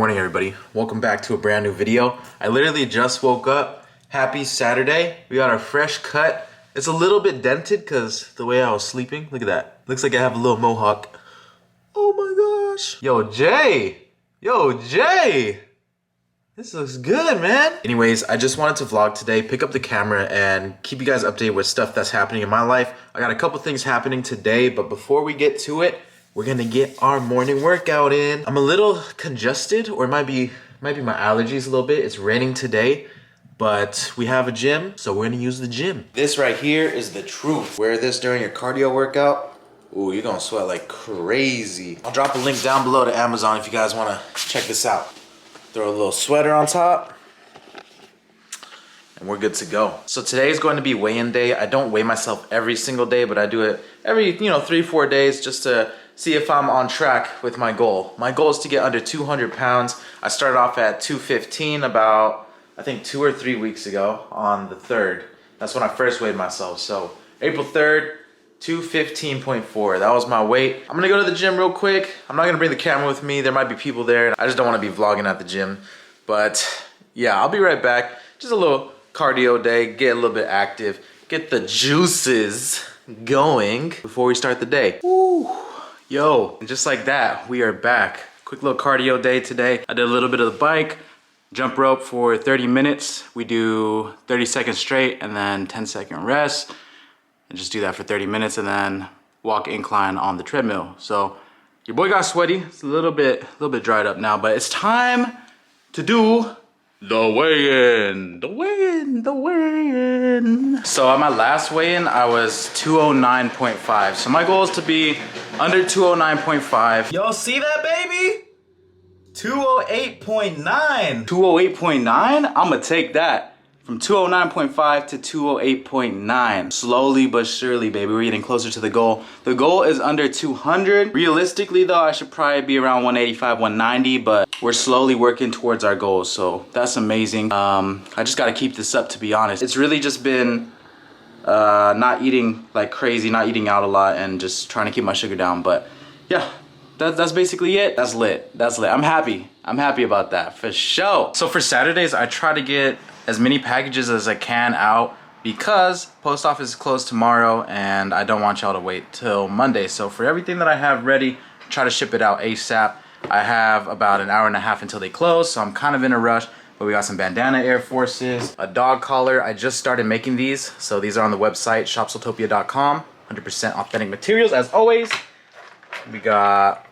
Morning everybody, welcome back to a brand new video. I literally just woke up. Happy Saturday. We got our fresh cut. It's a little bit dented because the way I was sleeping. Look at that. Looks like I have a little mohawk. Oh my gosh. Yo, Jay. Yo, Jay. This looks good, man. Anyways, I just wanted to vlog today, pick up the camera and keep you guys updated with stuff that's happening in my life. I got a couple things happening today, but before we get to it, we're gonna get our morning workout in. I'm a little congested, or it might be my allergies a little bit. It's raining today, but we have a gym, so we're gonna use the gym. This right here is the truth. Wear this during your cardio workout. Ooh, you're gonna sweat like crazy. I'll drop a link down below to Amazon if you guys wanna check this out. Throw a little sweater on top, and we're good to go. So today is going to be weigh-in day. I don't weigh myself every single day, but I do it every 3-4 days just to see if I'm on track with my goal. My goal is to get under 200 pounds. I started off at 215 about, I think 2 or 3 weeks ago on the 3rd. That's when I first weighed myself. So April 3rd, 215.4. That was my weight. I'm gonna go to the gym real quick. I'm not gonna bring the camera with me. There might be people there. I just don't wanna be vlogging at the gym. But yeah, I'll be right back. Just a little cardio day, get a little bit active, get the juices going before we start the day. Woo. Yo, and just like that, we are back. Quick little cardio day today. I did a little bit of the bike, jump rope for 30 minutes. We do 30 seconds straight and then 10-second rest. And just do that for 30 minutes and then walk incline on the treadmill. So your boy got sweaty. It's a little bit dried up now, but it's time to do the weigh-in. The weigh-in. So at my last weigh-in, I was 209.5. So my goal is to be under 209.5. Y'all see that, baby? 208.9. 208.9? I'ma take that. From 209.5 to 208.9. Slowly but surely, baby, we're getting closer to the goal. The goal is under 200. Realistically though, I should probably be around 185, 190, but we're slowly working towards our goals, so that's amazing. I just gotta keep this up, to be honest. It's really just been not eating like crazy, not eating out a lot, and just trying to keep my sugar down, but yeah. That's basically it. That's lit. That's lit. I'm happy about that, for sure. So for Saturdays, I try to get as many packages as I can out because post office is closed tomorrow and I don't want y'all to wait till Monday. So for everything that I have ready, try to ship it out ASAP. I have about an hour and a half until they close, so I'm kind of in a rush. But we got some bandana Air Forces, a dog collar. I just started making these, so these are on the website, shopsultopia.com. 100% authentic materials as always. We got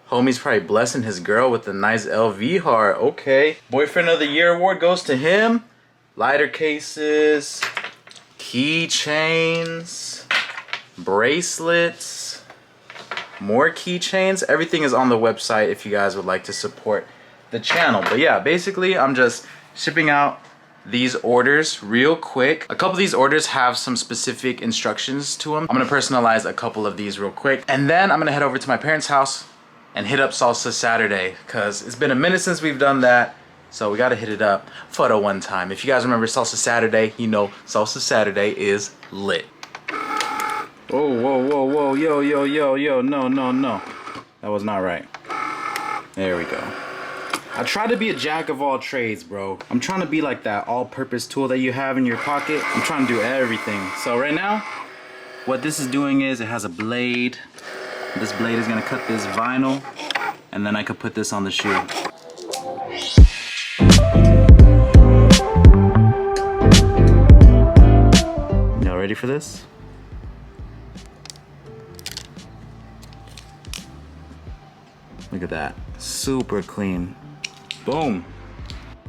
homie's probably blessing his girl with a nice LV heart. Okay. Boyfriend of the Year award goes to him. Lighter cases, keychains, bracelets, more keychains. Everything is on the website if you guys would like to support the channel. But yeah, basically I'm just shipping out these orders real quick. A couple of these orders have some specific instructions to them. I'm gonna personalize a couple of these real quick. And then I'm gonna head over to my parents' house and hit up Salsa Saturday, because it's been a minute since we've done that, so we gotta hit it up for the one time. If you guys remember Salsa Saturday, you know Salsa Saturday is lit. Oh, whoa, yo, no. That was not right. There we go. I try to be a jack of all trades, bro. I'm trying to be like that all-purpose tool that you have in your pocket. I'm trying to do everything. So right now, what this is doing is it has a blade. This blade is gonna cut this vinyl, and then I could put this on the shoe. Y'all ready for this? Look at that, super clean. Boom.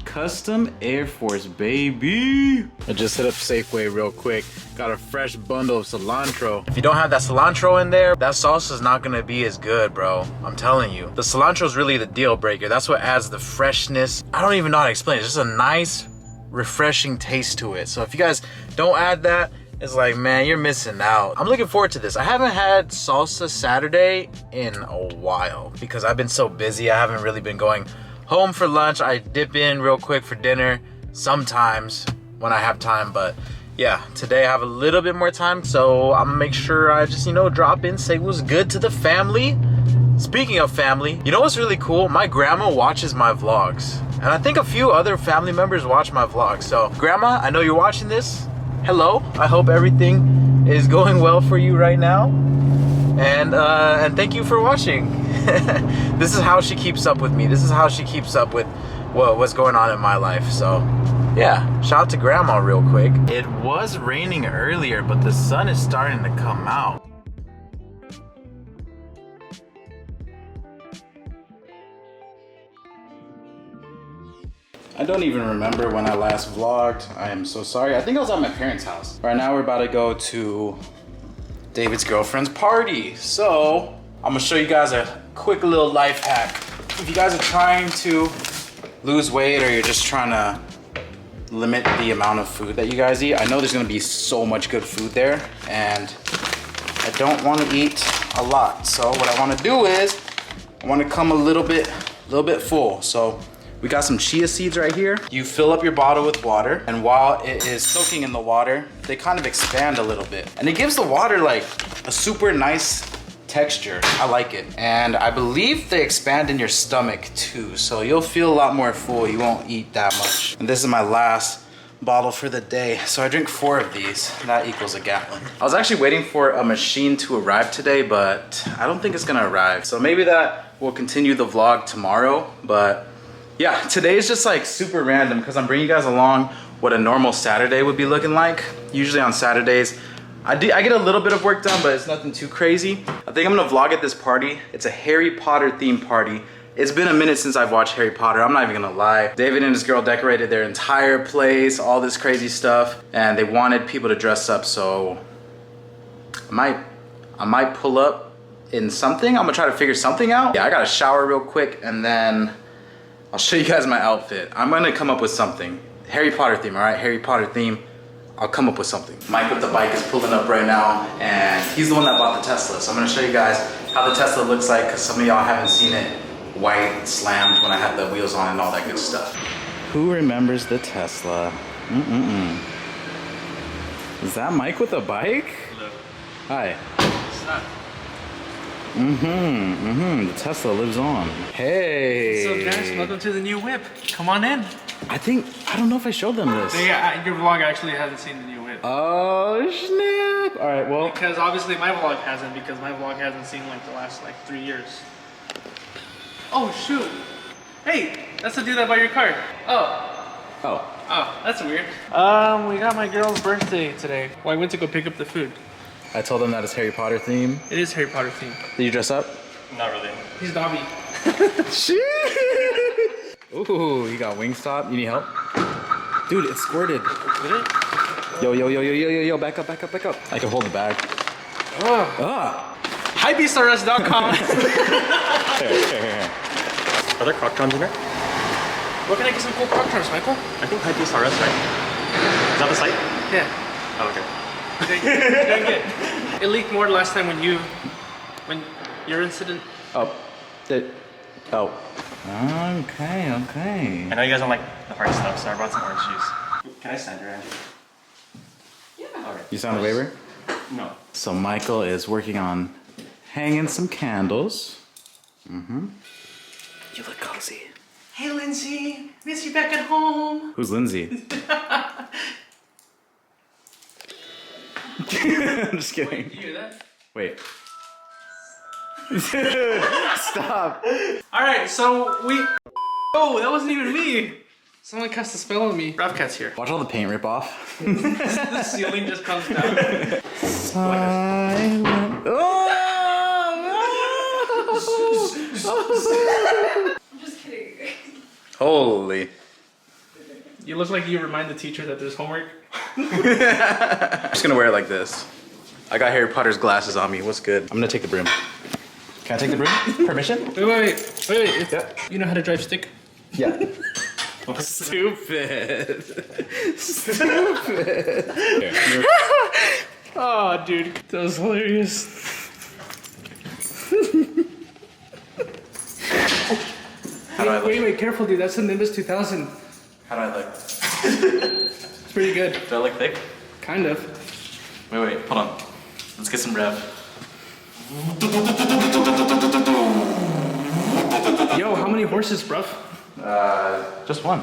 Custom Air Force, baby. I just hit up Safeway real quick. Got a fresh bundle of cilantro. If you don't have that cilantro in there, that salsa is not gonna be as good, bro. I'm telling you. The cilantro is really the deal breaker. That's what adds the freshness. I don't even know how to explain it. It's just a nice, refreshing taste to it. So if you guys don't add that, it's like, man, you're missing out. I'm looking forward to this. I haven't had Salsa Saturday in a while because I've been so busy. I haven't really been going home for lunch. I dip in real quick for dinner sometimes when I have time, but yeah, today I have a little bit more time, so I'm gonna make sure I just, drop in, say what's good to the family, Speaking of family, you know what's really cool? My grandma watches my vlogs. And I think a few other family members watch my vlogs. So, Grandma, I know you're watching this. Hello. I hope everything is going well for you right now. And thank you for watching. This is how she keeps up with me. This is how she keeps up with what's going on in my life. So, yeah, shout out to Grandma real quick. It was raining earlier, but the sun is starting to come out. I don't even remember when I last vlogged. I am so sorry. I think I was at my parents' house. Right now we're about to go to David's girlfriend's party. So I'm gonna show you guys a quick little life hack. If you guys are trying to lose weight or you're just trying to limit the amount of food that you guys eat, I know there's gonna be so much good food there and I don't wanna eat a lot. So what I wanna do is I wanna come a little bit full. So we got some chia seeds right here. You fill up your bottle with water, and while it is soaking in the water, they kind of expand a little bit. And it gives the water like a super nice texture. I like it. And I believe they expand in your stomach too, so you'll feel a lot more full. You won't eat that much. And this is my last bottle for the day. So I drink 4 of these. That equals a gallon. I was actually waiting for a machine to arrive today, but I don't think it's gonna arrive. So maybe that will continue the vlog tomorrow, but yeah, today is just like super random because I'm bringing you guys along what a normal Saturday would be looking like. Usually on Saturdays, I get a little bit of work done, but it's nothing too crazy. I think I'm gonna vlog at this party. It's a Harry Potter themed party. It's been a minute since I've watched Harry Potter, I'm not even gonna lie. David and his girl decorated their entire place, all this crazy stuff, and they wanted people to dress up, so I might pull up in something. I'm gonna try to figure something out. Yeah, I gotta shower real quick and then I'll show you guys my outfit. I'm gonna come up with something. Harry Potter theme, all right? Harry Potter theme. I'll come up with something. Mike with the bike is pulling up right now, and he's the one that bought the Tesla. So I'm gonna show you guys how the Tesla looks like, because some of y'all haven't seen it white slammed when I have the wheels on and all that good stuff. Who remembers the Tesla? Is that Mike with a bike? Hello. Hi. It's not. The Tesla lives on. Hey. So guys, welcome to the new whip. Come on in. I don't know if I showed them this. Your vlog actually hasn't seen the new whip. Oh snap. All right, well. Because obviously my vlog hasn't, because my vlog hasn't seen like the last like 3 years. Oh shoot. Hey, that's the dude that bought your car. Oh, that's weird. We got my girl's birthday today. Well, I went to go pick up the food. I told them that it's Harry Potter theme. It is Harry Potter theme. Did you dress up? Not really. He's Dobby. Shit. Ooh, you got Wingstop. You need help? Dude, it squirted. Did it? Yo, back up. I can hold the bag. Hypebeastrestaurant.com. Here. Are there croc-tons in there? Where can I get some cool croc-tarts, Michael? I think Hypebeast RS, right? Is that the site? Yeah. Oh, okay. Dang it. It leaked more last time when your incident. Okay. I know you guys don't like the hard stuff, so I brought some orange juice. Can I stand here, Angie? Yeah. Okay. You sound a waiver? No. So Michael is working on hanging some candles. You look cozy. Hey, Lindsay. Miss you back at home. Who's Lindsay? I'm just kidding. Wait, you hear that? Wait. Dude, stop. Alright, so we... Oh, that wasn't even me. Someone cast a spell on me. Ravcat's here. Watch all the paint rip off. The ceiling just comes down. Silent. I'm just kidding. Holy. You look like you remind the teacher that there's homework. I'm just gonna wear it like this. I got Harry Potter's glasses on me. What's good? I'm gonna take the broom. Can I take the broom? Permission? Wait. Yeah. You know how to drive stick? Yeah. Stupid. Here. Oh, dude. That was hilarious. How do I look? Wait, careful, dude. That's the Nimbus 2000. How do I look? It's pretty good. Do I look thick? Kind of. Wait, hold on. Let's get some rev. many horses, bruv? Just one.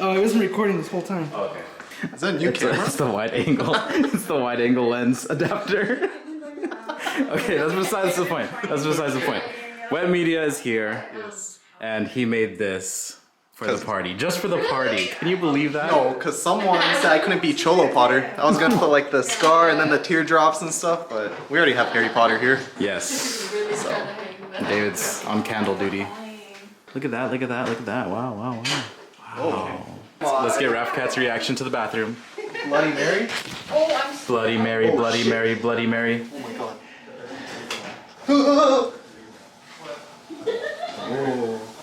Oh, I wasn't recording this whole time. Oh, okay. Is that a new camera? It's the wide angle. It's the wide angle lens adapter. Okay, that's besides the point. That's besides the point. Wet Media is here, and he made this for the party. Just for the party. Can you believe that? No, because someone said I couldn't be Cholo Potter. I was gonna put like the scar and then the teardrops and stuff, but we already have Harry Potter here. Yes. David's on candle duty. Look at that, look at that, look at that. Wow, wow, wow. Wow. Let's get Raph Cat's reaction to the bathroom. Bloody Mary? Oh, I'm so Bloody Mary, Bloody Mary, Bloody Mary. Oh my god.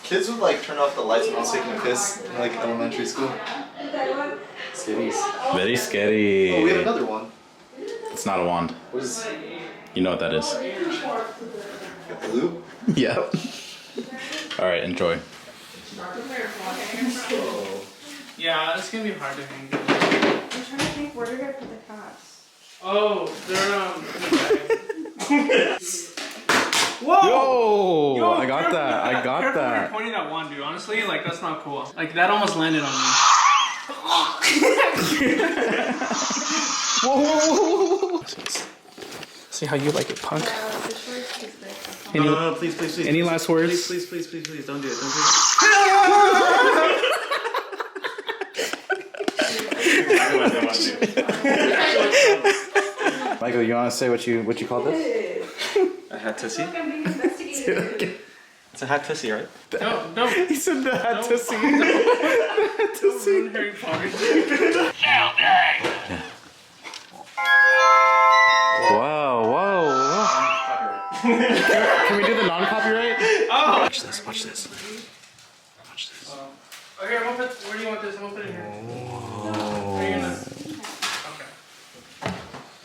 Kids would like turn off the lights when I was taking a piss in like elementary school. Skitties. Very scary. Oh, we have another one. It's not a wand. What is You know what that is. blue? Yep. Alright, enjoy. Yeah, it's gonna be hard to hang. I'm trying to think where did I put the cats? Oh, they're in the bag. Whoa! Yo! I got that. I got Careful when you're that. pointing at one, dude. Honestly, like that's not cool. Like that almost landed on me. Whoa! See how you like it, punk. Any, No, please, please, please. any last words? Please, please, please, please, don't do it. Don't do it. Michael, you want to say what you call this? A hat tussie? I'm being investigated. It's a hat tussie, right? Don't. He said the hat to see. Don't Harry Potter. Whoa, whoa, whoa. Can we do the non-copyright? Oh! Watch this, watch this. Watch this. Okay, I'm gonna put. Where do you want this? I'm gonna put it here. Where are you gonna? Okay.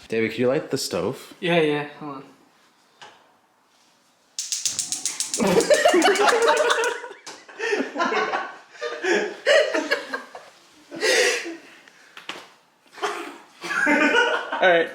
David, can you light the stove? Yeah. Hold on. All right.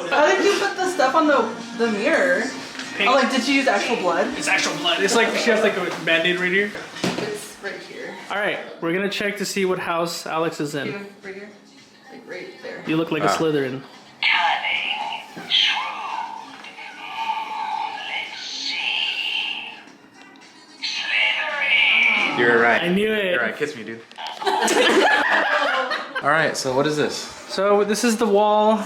How did you put the stuff on the mirror? Paint. Oh, like did you use actual blood? It's actual blood. It's like she has like a band-aid right here. It's right here. All right, we're gonna check to see what house Alex is in. Right here? Like right there. You look like a Slytherin. You're right. I knew it. You're right. Kiss me, dude. All right. So what is this? So this is the wall.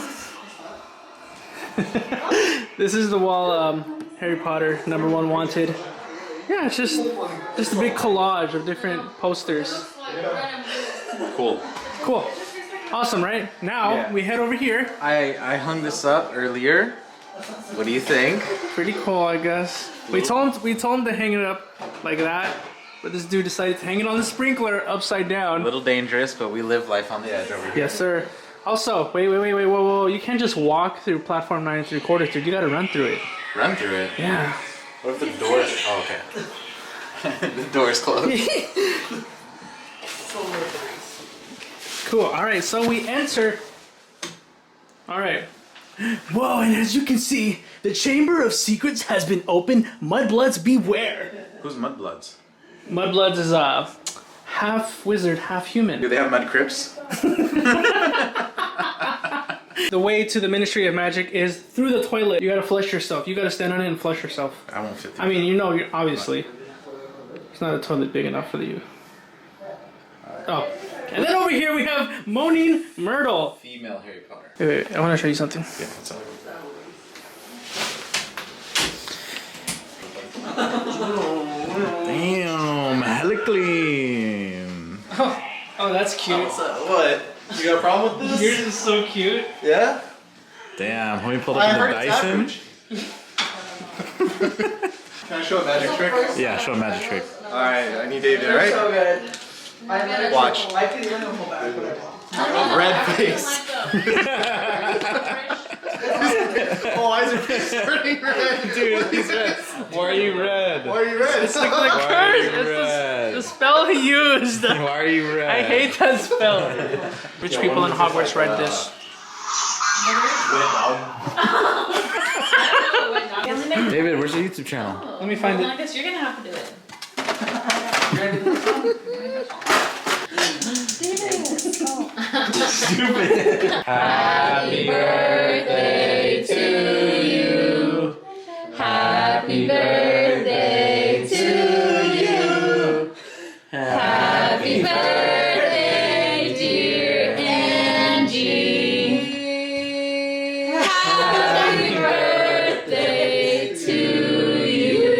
This is the wall. Harry Potter #1 wanted. Yeah, it's just a big collage of different posters. Cool. Cool. Awesome, right? Now Yeah. we head over here. I hung this up earlier. What do you think? Pretty cool, I guess. We told him to hang it up like that, but this dude decided to hang it on the sprinkler upside A down. little dangerous, but we live life on the edge over here. Yes, sir. Also, wait, whoa. You can't just walk through platform 9 3/4, dude. You gotta run through it. Run through it. Yeah. What if the doors? Oh, okay. The door's closed. Cool. All right, so we enter. All right. Whoa, and as you can see, the Chamber of Secrets has been opened. Mudbloods beware. Who's Mudbloods? Mudbloods is half wizard, half human. Do they have mud crypts? The way to the Ministry of Magic is through the toilet. You gotta flush yourself. You gotta stand on it and flush yourself. I won't fit through. I mean, you know, you're obviously. It's not a toilet big enough for you. Oh. And then over here we have Moaning Myrtle. Female Harry Potter. Wait, I wanna show you something. Yeah, what's up? Damn, hella clean. Oh, that's cute. What? You got a problem with this? Yours is so cute. Yeah? Damn, homie pulled I up in heard the it's Dyson. average. Can I show a magic trick? Yeah, show a magic trick. Alright, I need David, alright? So good. Watch. I can even hold back. Red face. Oh, eyes are turning red. Dude, he's red. Why are you red? Why are you red? It's the curse. It's the spell he used. Why are you red? I hate that spell. Rich people in Hogwarts read this. David, where's your YouTube channel? Let me find I it. guess you're gonna have to do it. Happy birthday to you. Happy birthday to you. Happy birthday, dear Angie. Happy birthday to you.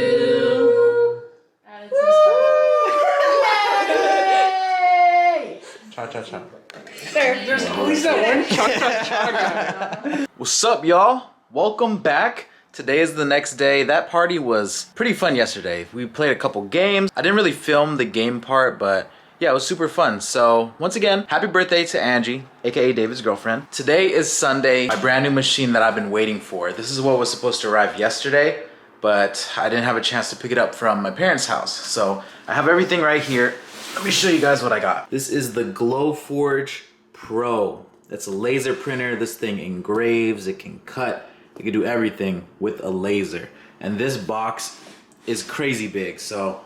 Yay! Cha-cha-cha. There's always that one cha-cha-cha guy. What's up, y'all? Welcome back. Today is the next day. That party was pretty fun yesterday. We played a couple games. I didn't really film the game part, but yeah, it was super fun. So once again, happy birthday to Angie, aka David's girlfriend. Today is Sunday, my brand new machine that I've been waiting for. This is what was supposed to arrive yesterday, but I didn't have a chance to pick it up from my parents' house. So I have everything right here. Let me show you guys what I got. This is the Glowforge Pro. That's a laser printer. This thing engraves, it can cut, it can do everything with a laser. And this box is crazy big. So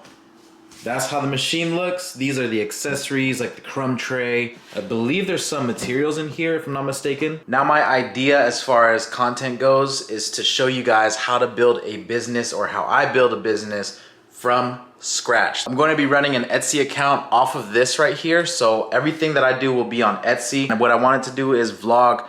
that's how the machine looks. These are the accessories, like the crumb tray. I believe there's some materials in here, if I'm not mistaken. Now my idea as far as content goes is to show you guys how to build a business, or how I build a business from scratch. I'm going to be running an Etsy account off of this right here. So everything that I do will be on Etsy. And what I wanted to do is vlog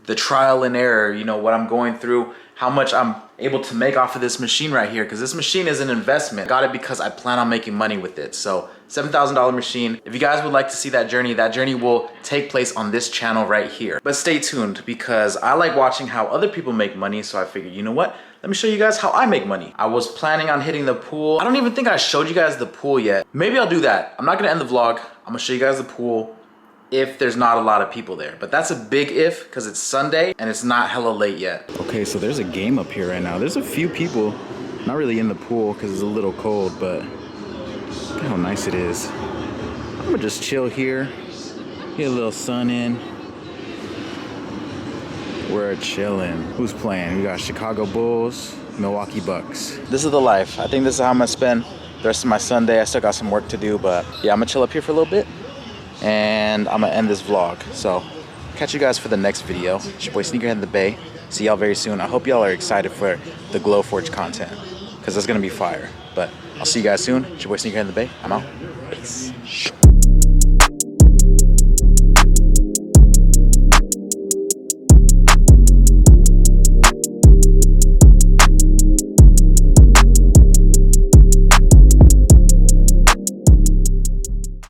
the trial and error, you know, what I'm going through, how much I'm able to make off of this machine right here, because this machine is an investment. Got it because I plan on making money with it. So $7,000 machine. If you guys would like to see that journey will take place on this channel right here. But stay tuned, because I like watching how other people make money. So I figured, you know what? Let me show you guys how I make money. I was planning on hitting the pool. I don't even think I showed you guys the pool yet. Maybe I'll do that. I'm not gonna end the vlog. I'm gonna show you guys the pool if there's not a lot of people there. But that's a big if, because it's Sunday and it's not hella late yet. Okay, so there's a game up here right now. There's a few people, not really in the pool because it's a little cold, but look how nice it is. I'm gonna just chill here, get a little sun in. We're chilling. Who's playing? We got Chicago Bulls, Milwaukee Bucks. This is the life. I think this is how I'm gonna spend the rest of my Sunday. I still got some work to do, but yeah, I'm gonna chill up here for a little bit and I'm gonna end this vlog. So catch you guys for the next video. It's your boy Sneakerhead in the Bay. See y'all very soon. I hope y'all are excited for the Glowforge content, because it's gonna be fire. But I'll see you guys soon. It's your boy Sneakerhead in the Bay. I'm out. Peace.